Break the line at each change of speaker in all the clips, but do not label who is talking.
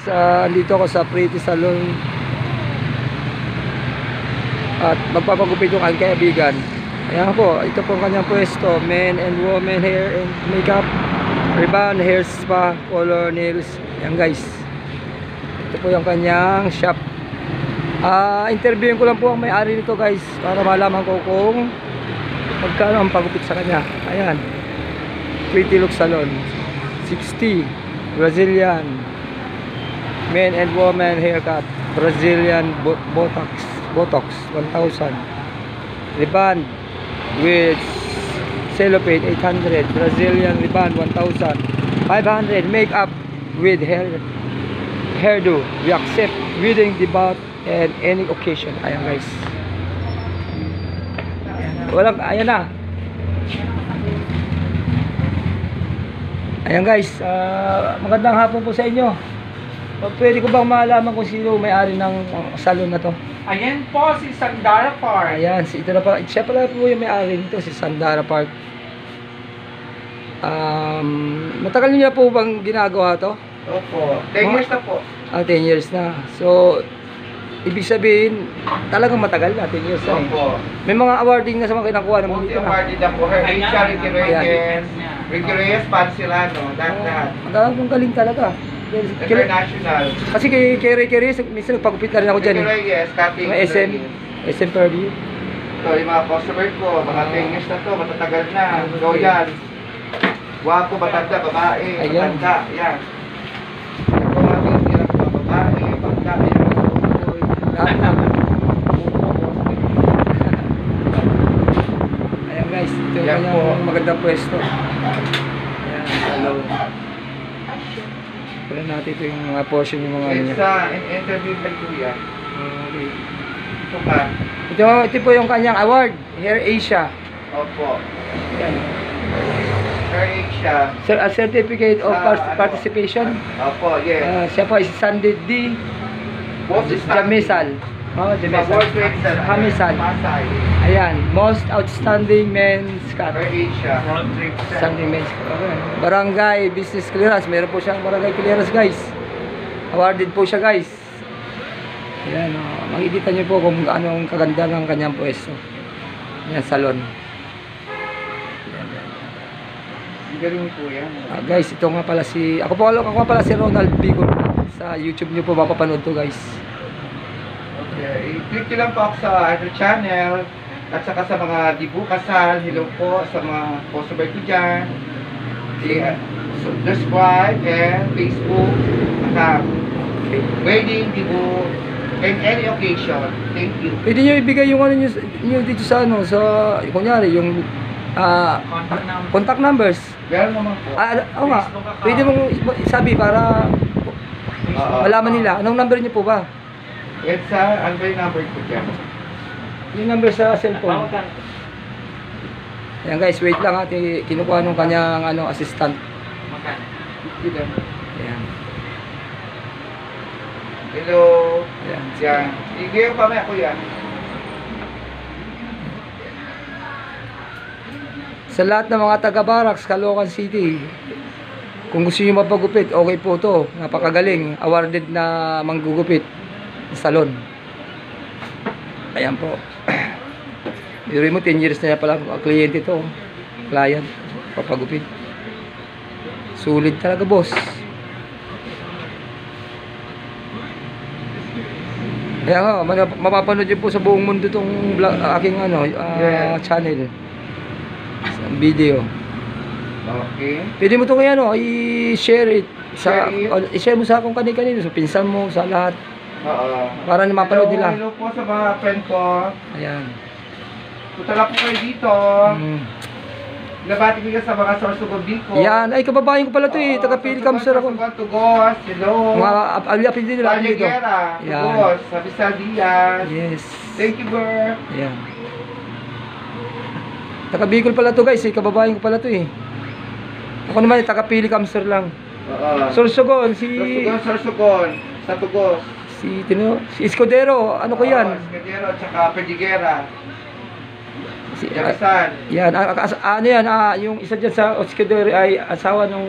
andito ako sa Pretty Salon at magpapagupit yung aking kaibigan. Ayan po, ito po ang kanyang pwesto, men and women hair and makeup, ribbon, hair spa, color, nails. Ayan guys, ito po yung kanyang shop. Interviewin ko lang po ang may-ari nito guys, para malaman ko kung magkano ang pagupit sa kanya. Ayan, Pretty Look Salon, 60 Brazilian men and women haircut, Brazilian Botox 1,000, ribbon with cellophane 800, Brazilian ribbon 1,000, 500 makeup with hairdo. We accept wedding, debut and any occasion. Ayan guys, walang, ayan na. Ayan guys, magandang hapon po sa inyo. Pwede ko bang malaman kung sino may-ari ng salon na to?
Ayan po, si Sandara Park.
Ayan, ito na pala, siya pala po yung may-ari nito, si Sandara Park. Matagal niyo na po bang ginagawa to?
Opo, 10 years na po.
10 years na. So, ibig sabihin, talagang matagal na, 10 years na.
Opo.
May mga awarding na sa mga kinakuha naman dito na.
Awarded na po. Ricky Reyes, Ricky Reyes, Pansilano, lahat.
Ang galing talaga.
International.
Kasi kay Reyes, minsan nagpagupit na rin ako dyan.
Ricky Reyes, cutting.
Mga SM Purdy.
Ito, yung mga customer ko, mga 10 years na to, matatagal na. So yan, wapo, matanda, babae,
Ayan.
matanda, yan. Ito mga tingin mga babae, matanda, yan.
Lahat na. Ayan guys, ito yung
Yan po.
kanyang magandang pwesto. Ayan, hello. Pala natin ito yung mga portion yung mga
It's interview kay Kuya.
Okay.
Ito ka.
Ito po yung kanyang award, Hair Asia.
Opo.
Ayan.
Hair Asia.
A certificate of participation.
Opo, yes.
Siya po ay si Sandy D.
Most
Jamisal. Jamisal. Hamisal.
Pasay.
Ayan, most outstanding men's cut.
Hair Asia.
Outstanding men's cut. Okay. Barangay Business Clearance. Meron po siyang barangay clearance guys. Awarded po siya guys. Ayan, makikita niyo po kung anong kaganda ng kanyang pwesto. Ayan, salon.
Galing po yan.
Guys, ito nga pala si ako nga pala si Ronald Bigol. Sa YouTube niyo po mapapanood to guys.
Okay, click nyo lang po ako sa channel at saka sa mga dibu kasal. Hello po sa mga customer ko dyan. Subscribe and Facebook account.
Okay.
Wedding, dibu, and any occasion. Thank you.
Pwede niyo ibigay yung ano niyo dito sa ano sa kunyari yung contact numbers.
Meron naman po.
Oo nga. Pwede mong isabi para malaman nila. Anong number niyo po ba?
It's ano ba yung number ko dyan?
Yung number sa cellphone. Ayan guys, wait lang ate. Kinukuha nung kanyang assistant. Ayan.
Hello.
Ayan.
Yan. Sige pa may ako yan.
Sa lahat ng mga taga-Barracks, Caloocan City, kung gusto niyo mapagupit, okay po to. Napakagaling. Awarded na manggugupit. Salon. Ayan po. Biro mo, 10 years na niya pala kliyente to. Client. Papagupit. Sulit talaga, boss. Kaya nga, mapapanood niyo po sa buong mundo itong aking channel. Video.
Okay.
Pwede mo ito kaya i-share it i-share mo sa akong kanina sa pinsan mo, sa lahat.
Oo.
Para na mapanood nila.
Hello po sa mga friend ko.
Ayan.
Punta lang po kayo dito. Nabati ko sa mga Sorsogon Bicol.
Yan, ay kababayan ko pala ito eh. Taga-Pili Kamsur ako.
Tugos, hello.
Mga apelyido nila dito.
Pallegera,
Yan.
Tugos, Sabisal Diaz.
Yes.
Thank you, Ber.
Ayan. Taga-Bicol pala to guys eh. Kababayan ko pala to eh. Ako naman taga-Pili Kamsur lang.
Oo.
Sorsogon,
Sorsogon, sa Tugos.
si Escudero, ano ko yan?
Escudero, tsaka Pallegera.
Yan, ano yan, yung isa dyan sa Escudero ay asawa ng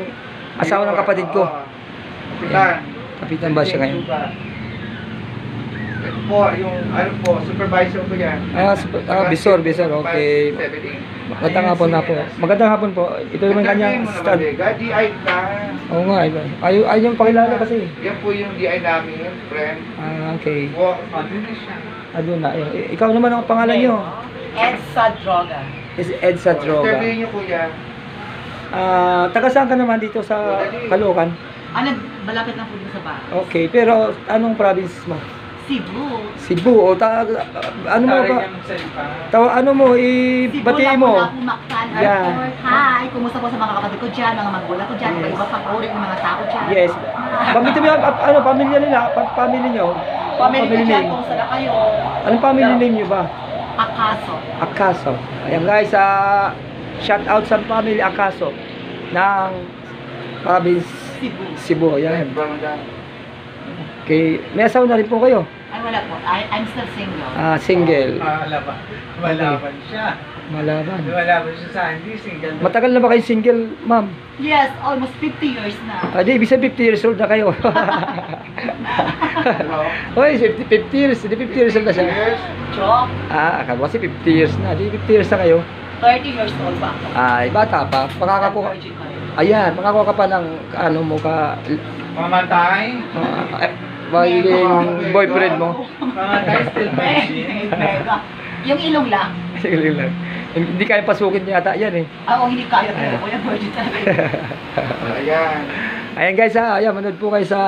kapatid ko.
Kapitan.
Kapitan ba siya ngayon?
Ito po, yung ano po, supervisor ko yan.
Bisor, okay. Magandang hapon na po. Magandang hapon po. Ito naman kanyang stand.
DI ka.
Oo nga, ayaw yung pakilala kasi.
Yan po yung DI namin, friend.
Okay.
Doon na siya.
Doon na. Ikaw naman ang pangalan nyo.
Edsa Droga.
Is Edsa Droga.
Interview niyo kuya.
Taga saan ka naman dito sa Caloocan?
Malapit lang po dito sa bahay.
Okay, pero anong province mo?
Cebu.
Cebu. Ano mo ba? Ano mo, batiin mo.
Cebu, Mactan,
Yeah.
Airport. Hi! Kumusta po sa mga kapatid ko dyan, mga magulang ko dyan,
Yes.
iba pang uri ng mga tao dyan.
Yes. Banggitin mo yung pamilya nila, family nyo.
Family ko dyan,
name.
kung saan na kayo.
Anong family name nyo ba?
Akaso.
Akaso. Ayan guys, shout out sa family Akaso ng province
Cebu.
Cebu. Ayan.
From the
Okay, may asawa na rin po kayo.
Ay, wala po. I'm still single.
Single.
Malaban siya.
Malaban.
Malaban siya sa hindi single.
Matagal na ba kayo single, ma'am?
Yes, almost 50 years na.
Di, ibig sabihin 50 years old na kayo. Hoy, 50 years. Di 50 years old na siya.
years.
Joke.
Akala kasi 50 years na. Di 50 years na kayo.
30 years old ba ako?
Bata pa. Makakakuha.
Virgin pa rin.
Ayan, makakuha ka pa ng ano mo ka.
Mamatay.
Magiging boyfriend mo.
Mamatay still virgin.
Mega. Yung ilong lang.
Sige lang. Hindi kaya pasukin yata yan eh.
Hindi kaya talaga ko yung virgin talaga.
Ayan.
Ayan guys ayan, manood po kayo sa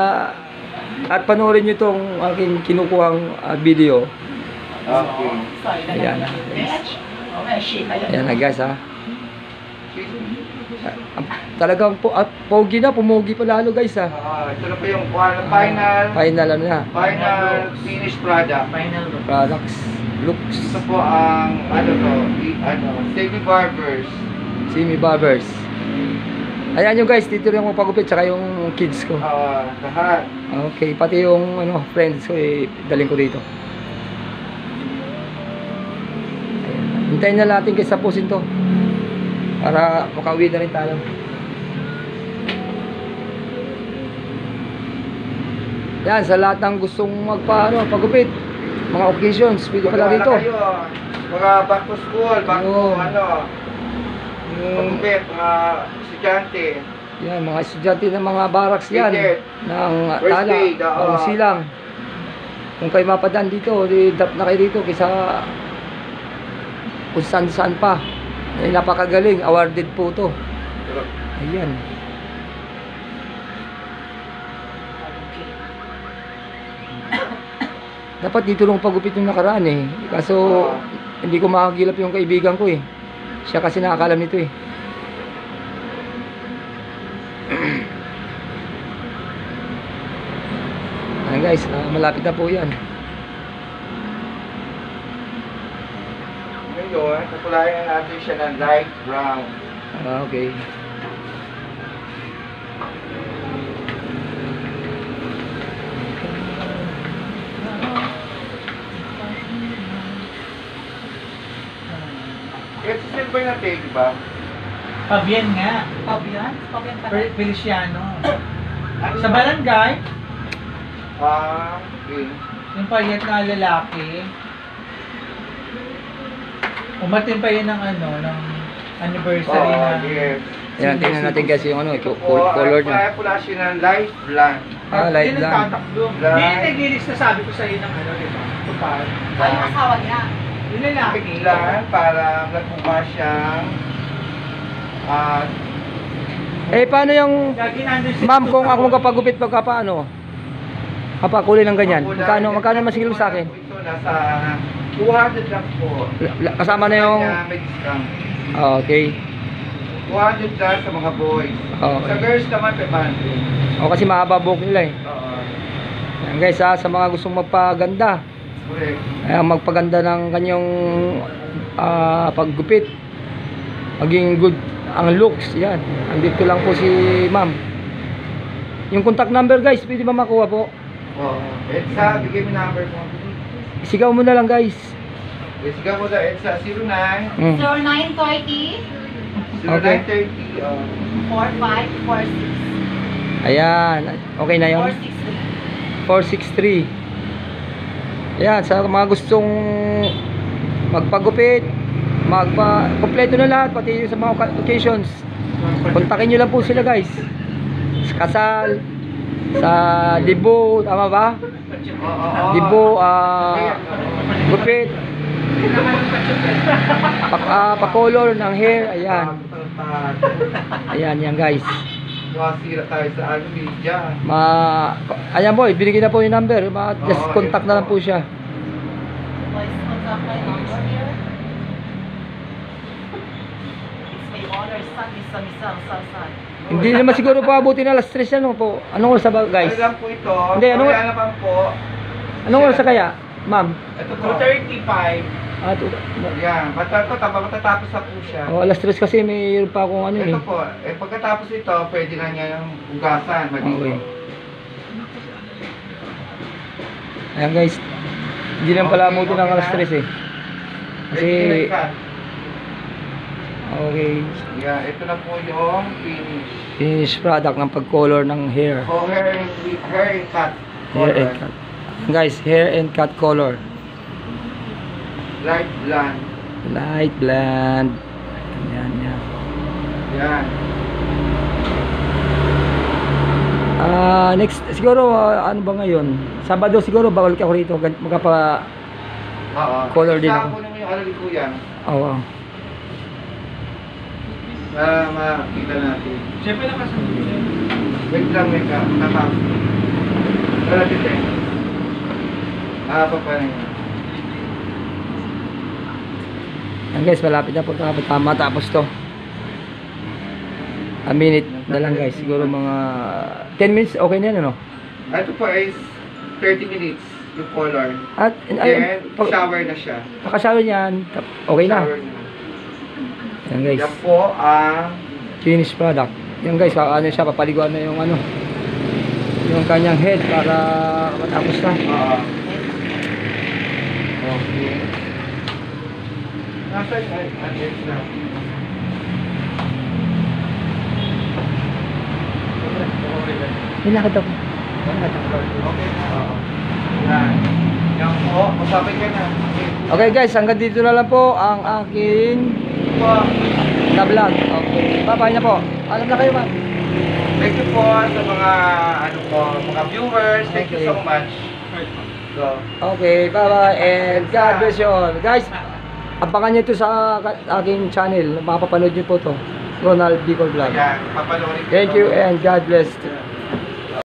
at panoorin nyo itong aking kinukuhang video.
Okay.
Sorry na
Ayan.
lang. Bitch. Okay, shit.
Ayan na guys Talagang pogi na, pumugi pa lalo guys
Ito na po yung final
Final ano na,
finished product.
Final look.
products, looks,
Ito po ang Semi Barbers.
Simi Barbers. Ayan yung guys, dito rin ako pagupit tsaka yung kids ko.
Lahat.
Okay, pati yung friends ko dalhin ko dito. Ayan. Hintayin na natin guys, tapusin to para makauwi na rin tayo. Yan, sa lahat ng gustong pagupit, mga occasions, pwede pala dito.
Mga back to school, back to
Yung
pagupit, mga estudyante.
yan, mga estudyante ng mga barracks yan,
Ticket.
ng
First
tala,
aid,
ng silang. Kung kayo mapadaan dito, drop na kayo dito kaysa kung saan pa. Napakagaling, awarded po to. Ayan. Dapat dito lang pagupit yung nakaraan eh. Kaso hindi ko makakagilap yung kaibigan ko eh. Siya kasi nakakalam nito eh. Ayan guys, malapit na po yan.
Ngayon, kapulayan natin siya ng light brown.
Okay.
Ito silver na tape, di ba?
Pabian nga.
Pabian? Pabian pa rin.
Feliciano. Sa barangay,
Okay.
yung payat na lalaki, umatin pa yun ng ng anniversary na.
Yes.
Ayan, tingnan natin guys yung
Ito po,
color niya.
pula siya ng light blonde.
Light
Yun ang
lang.
tatakbo.
Light.
Yun yung naglilis na sabi ko sa'yo ng di ba? Tupad.
Yung asawa niya.
Yung lalaki.
Biglan para nagmukha siyang
Paano yung
Lagi nandun siya.
ma'am kung ako magpagupit pagka paano? Kapakulay ng ganyan. Magkano masigil sa akin?
Ito nasa 200 lang po.
Kasama na yung
Kanya may discount.
okay.
200 lang sa mga boys.
Okay.
Sa girls naman 500.
O kasi mahaba buhok nila eh.
Oo.
Ayan guys sa mga gustong magpaganda.
Correct.
Magpaganda ng kanyang paggupit. Maging good ang looks. Yan. Andito lang po si ma'am. Yung contact number guys, pwede ba makuha po?
Oo. Edsa, bigay mo number mo.
Sigaw mo na lang guys.
Sige mo na Edsa 09
Mm.
0930
0930
4546
Ayan. Okay na yun.
463.
463. Ayan, sa mga gustong magpagupit, kompleto na lahat, pati sa mga occasions. Kontakin nyo lang po sila guys. Sa kasal, sa libo, tama ba? Libo, gupit, pa-color ng hair, ayan. Ayan yan guys.
Masira tayo sa ano, media.
Ayan boy, binigyan na po yung number. Just
Oo,
contact
yun
na lang
po.
po siya.
Voice contact my number here. It's my honor, son, misa, san.
Hindi naman siguro po abutin na alas 3 yan no, po. Anong oras ba guys?
Ano lang po ito?
Hindi, anong-
Kaya naman po.
Anong oras na kaya? Ma'am?
Ito po.
2:35.
Yan. Matatapos na po siya.
Alas 3 kasi mayroon pa akong ano eh.
Ito po. Pagkatapos ito, pwede na niya yung hugasan. Maligo.
Okay. Ayan guys. Hindi lang pala abutin ng alas 3 eh. Kasi, okay.
Yeah, ito na po yung finish.
Finished product ng pag-color ng hair.
Oh, hair and cut.
Hair and cut. Guys, hair and cut color.
Light blonde.
Light blonde. Ayan, yan.
Yan.
Next, siguro, ano ba ngayon? Sabado siguro, bawal ka ako rito. Magkapa,
Oo.
Color din ako.
Isa ko naman yung ano ni Kuya.
oo.
Para makita natin.
Siyempre nakasunod.
Wait lang, may katapos. Wala dito eh. Pa rin.
Yan guys, malapit na po. Matapos to. A minute na lang guys. Siguro mga 10 minutes, okay na yan, ano?
Ito po is 30 minutes yung color.
At,
Then, shower na siya.
pagkasabi niyan, okay na.
Shower na.
Yan guys,
Yan po ang
finished product. Yan guys, ano siya, papaliguan na yung ano, yung kanyang head para matapos na.
Okay. Nasaan yung address na?
May nakita ko.
Okay na. Yan. Yan po. Masapit ka na.
Okay guys, hanggang dito na lang po ang aking na vlog. Okay, bye-bye na po. Alam na kayo, ma'am.
Thank you po sa mga ano po, mga viewers. Thank you
Okay.
so much. So,
Okay, bye-bye and God bless you all. Guys, abangan nyo ito sa aking channel. Mapapanood nyo po to. Ronald Bicol Vlog.
ayan, papanoorin ko
Thank
to.
you and God bless.